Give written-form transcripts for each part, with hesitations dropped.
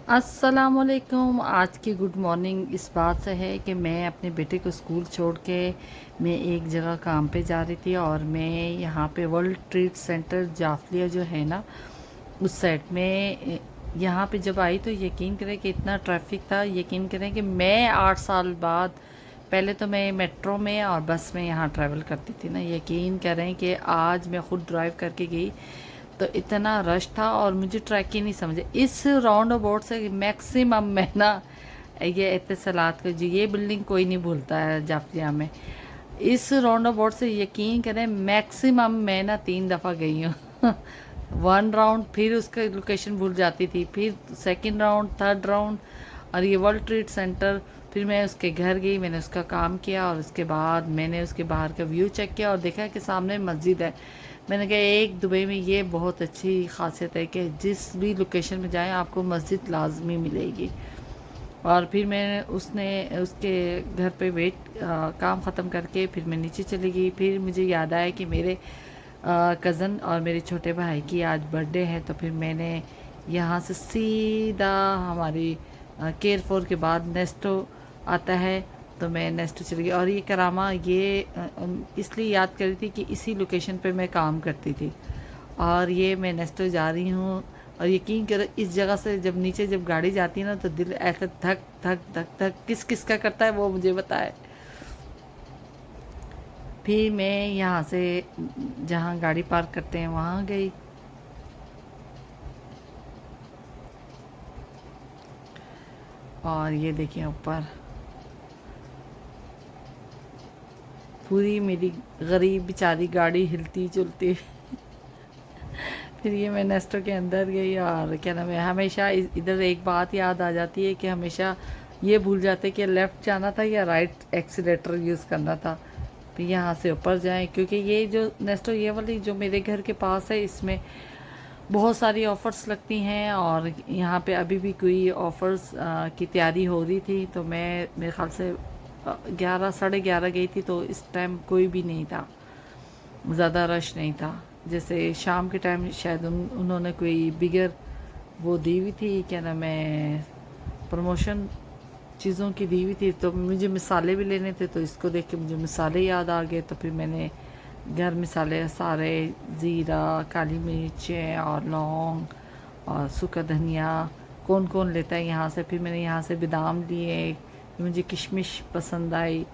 अस्सलामुअलैकुम। आज की गुड मॉर्निंग इस बात से है कि मैं अपने बेटे को स्कूल छोड़ के मैं एक जगह काम पे जा रही थी और मैं यहाँ पे वर्ल्ड ट्रेड सेंटर जाफलिया जो है ना उस साइड में यहाँ पे जब आई तो यकीन करें कि इतना ट्रैफिक था। यकीन करें कि मैं 8 साल बाद पहले तो मैं मेट्रो में और बस में यहाँ ट्रैवल करती थी ना, यकीन करें कि आज मैं ख़ुद ड्राइव करके गई तो इतना रश था और मुझे ट्रैक ही नहीं समझे। इस राउंड अबाउट से मैक्सिमम मैं ना ये इत्तेसालात को जी ये बिल्डिंग कोई नहीं भूलता है जाफरिया में। इस राउंड अबाउट से यकीन करें मैक्सिमम मैं ना 3 दफ़ा गई हूँ वन राउंड, फिर उसका लोकेशन भूल जाती थी, फिर सेकंड राउंड, थर्ड राउंड, और ये वर्ल्ड ट्रेड सेंटर। फिर मैं उसके घर गई, मैंने उसका काम किया और उसके बाद मैंने उसके बाहर का व्यू चेक किया और देखा कि सामने मस्जिद है। मैंने कहा एक दुबई में ये बहुत अच्छी खासियत है कि जिस भी लोकेशन में जाएं आपको मस्जिद लाजमी मिलेगी। और फिर मैं उसने उसके घर पे काम ख़त्म करके फिर मैं नीचे चली गई। फिर मुझे याद आया कि मेरे कज़न और मेरे छोटे भाई की आज बर्थडे है, तो फिर मैंने यहाँ से सीधा हमारी केयर फोर के बाद नेस्टो आता है तो मैं नेस्टो चली गई। और ये करामा ये इसलिए याद कर रही थी कि इसी लोकेशन पे मैं काम करती थी और ये मैं नेस्टो जा रही हूँ। और यकीन करो इस जगह से जब नीचे जब गाड़ी जाती है ना तो दिल ऐसा धक धक धक धक किस किस का करता है वो मुझे बताए। फिर मैं यहाँ से जहाँ गाड़ी पार्क करते हैं वहाँ गई। और ये देखिए ऊपर पूरी मेरी गरीब बेचारी गाड़ी हिलती चलती फिर ये मैं नेस्टो के अंदर गई और क्या नाम है, हमेशा इधर एक बात याद आ जाती है कि हमेशा ये भूल जाते कि लेफ़्ट जाना था या राइट एक्सीलेटर यूज़ करना था। फिर यहाँ से ऊपर जाएं क्योंकि ये जो नेस्टो ये वाली जो मेरे घर के पास है इसमें बहुत सारी ऑफ़र्स लगती हैं और यहाँ पे अभी भी कोई ऑफ़र्स की तैयारी हो रही थी। तो मैं मेरे ख़्याल से 11 साढ़े 11 गई थी तो इस टाइम कोई भी नहीं था, ज़्यादा रश नहीं था। जैसे शाम के टाइम शायद उन्होंने कोई बिगर वो दी हुई थी, क्या नाम है, प्रमोशन चीज़ों की दी हुई थी। तो मुझे मसाले भी लेने थे तो इसको देख के मुझे मसाले याद आ गए। तो फिर मैंने घर मसाले सारे ज़ीरा, काली मिर्चें और लौंग और सूखा धनिया कौन कौन लेता है यहाँ से। फिर मैंने यहाँ से बादाम लिए, मुझे किशमिश पसंद आई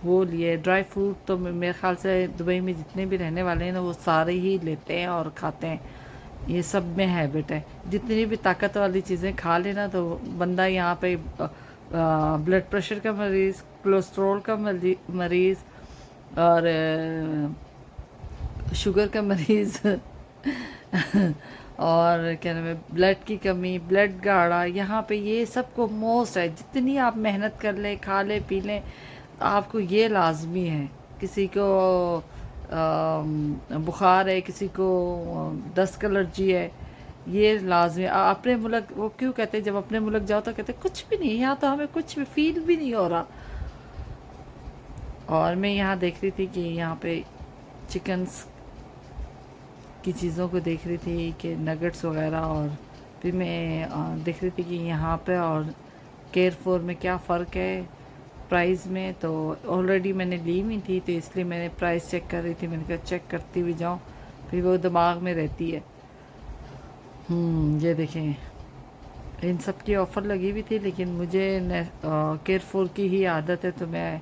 वो लिए। ड्राई फ्रूट तो मेरे ख्याल से दुबई में जितने भी रहने वाले हैं ना वो सारे ही लेते हैं और खाते हैं, ये सब में हैबिट है। जितनी भी ताकत वाली चीज़ें खा लेना तो बंदा यहाँ पे ब्लड प्रेशर का मरीज़, कोलेस्ट्रॉल का मरीज़ और शुगर का मरीज़ और क्या नाम है ब्लड की कमी, ब्लड गाढ़ा, यहाँ पे ये सब को मोस्ट है। जितनी आप मेहनत कर लें, खा लें, पी लें, आपको ये लाजमी है। किसी को बुखार है, किसी को दस्त एलर्जी है, ये लाजमी। अपने मुल्क वो क्यों कहते हैं जब अपने मुल्क जाओ तो कहते हैं कुछ भी नहीं, यहाँ तो हमें कुछ भी फील भी नहीं हो रहा। और मैं यहाँ देख रही थी कि यहाँ पे चिकन्स की चीज़ों को देख रही थी कि नगेट्स वगैरह। और फिर मैं देख रही थी कि यहाँ पे और केयर फोर में क्या फ़र्क है प्राइस में। तो ऑलरेडी मैंने ली हुई थी तो इसलिए मैंने प्राइस चेक कर रही थी। मैंने कहा चेक करती हुई जाऊँ, फिर वो दिमाग में रहती है। ये देखें इन सब की ऑफ़र लगी हुई थी लेकिन मुझे केयर फोर की ही आदत है तो मैं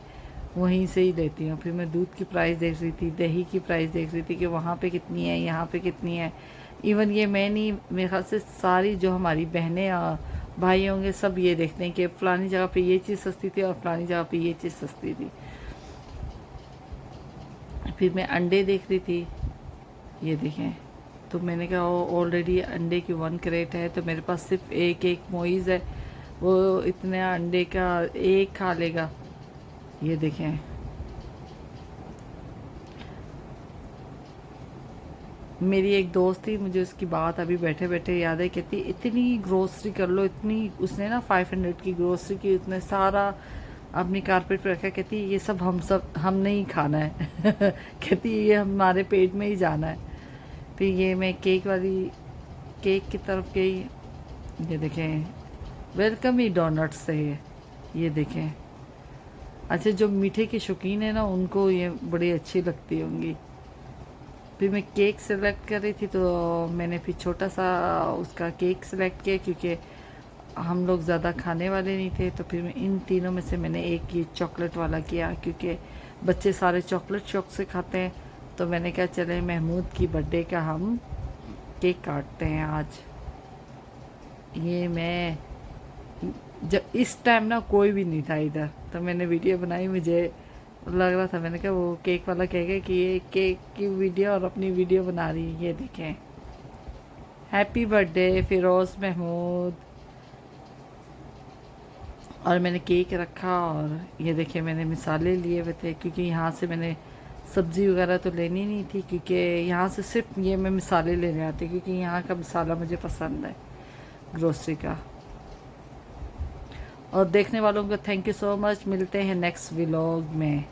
वहीं से ही लेती हूँ। फिर मैं दूध की प्राइस देख रही थी, दही की प्राइस देख रही थी कि वहाँ पे कितनी है, यहाँ पे कितनी है। इवन ये मैं नहीं, मेरे ख्याल से सारी जो हमारी बहनें भाई होंगे सब ये देखते हैं कि फ़लानी जगह पे ये चीज़ सस्ती थी और फ़लानी जगह पे ये चीज़ सस्ती थी। फिर मैं अंडे देख रही थी, ये देखें। तो मैंने कहा ऑलरेडी अंडे की 1 क्रेट है तो मेरे पास सिर्फ एक मोइज़ है, वो इतने अंडे का एक खा लेगा। ये देखें मेरी एक दोस्त थी, मुझे उसकी बात अभी बैठे बैठे याद है। कहती इतनी ग्रोसरी कर लो, इतनी उसने ना 500 की ग्रोसरी की, उसने सारा अपनी कारपेट पर रखा। कहती ये सब हम नहीं खाना है कहती ये हमारे पेट में ही जाना है। फिर ये मैं केक की तरफ गई, ये देखें वेलकम ही डोनट्स से है, ये देखें। अच्छा, जो मीठे के शौकीन है ना उनको ये बड़ी अच्छी लगती होंगी। फिर मैं केक सेलेक्ट कर रही थी तो मैंने फिर छोटा सा उसका केक सेलेक्ट किया, क्योंकि हम लोग ज़्यादा खाने वाले नहीं थे। तो फिर मैं इन तीनों में से मैंने एक ये चॉकलेट वाला किया, क्योंकि बच्चे सारे चॉकलेट शौक से खाते हैं। तो मैंने कहा चले महमूद की बर्थडे का हम केक काटते हैं आज। ये मैं जब इस टाइम ना कोई भी नहीं था इधर, तो मैंने वीडियो बनाई। मुझे लग रहा था, मैंने कहा वो केक वाला कहेगा कि ये केक की वीडियो और अपनी वीडियो बना रही है। ये देखें, हैप्पी बर्थडे फिरोज़ महमूद। और मैंने केक रखा और ये देखिए मैंने मिसाले लिए हुए थे, क्योंकि यहाँ से मैंने सब्ज़ी वगैरह तो लेनी नहीं थी, क्योंकि यहाँ से सिर्फ ये मैं मिसाले लेने आती, क्योंकि यहाँ का मिसाला मुझे पसंद है ग्रोसरी का। और देखने वालों को थैंक यू सो मच। मिलते हैं नेक्स्ट व्लॉग में।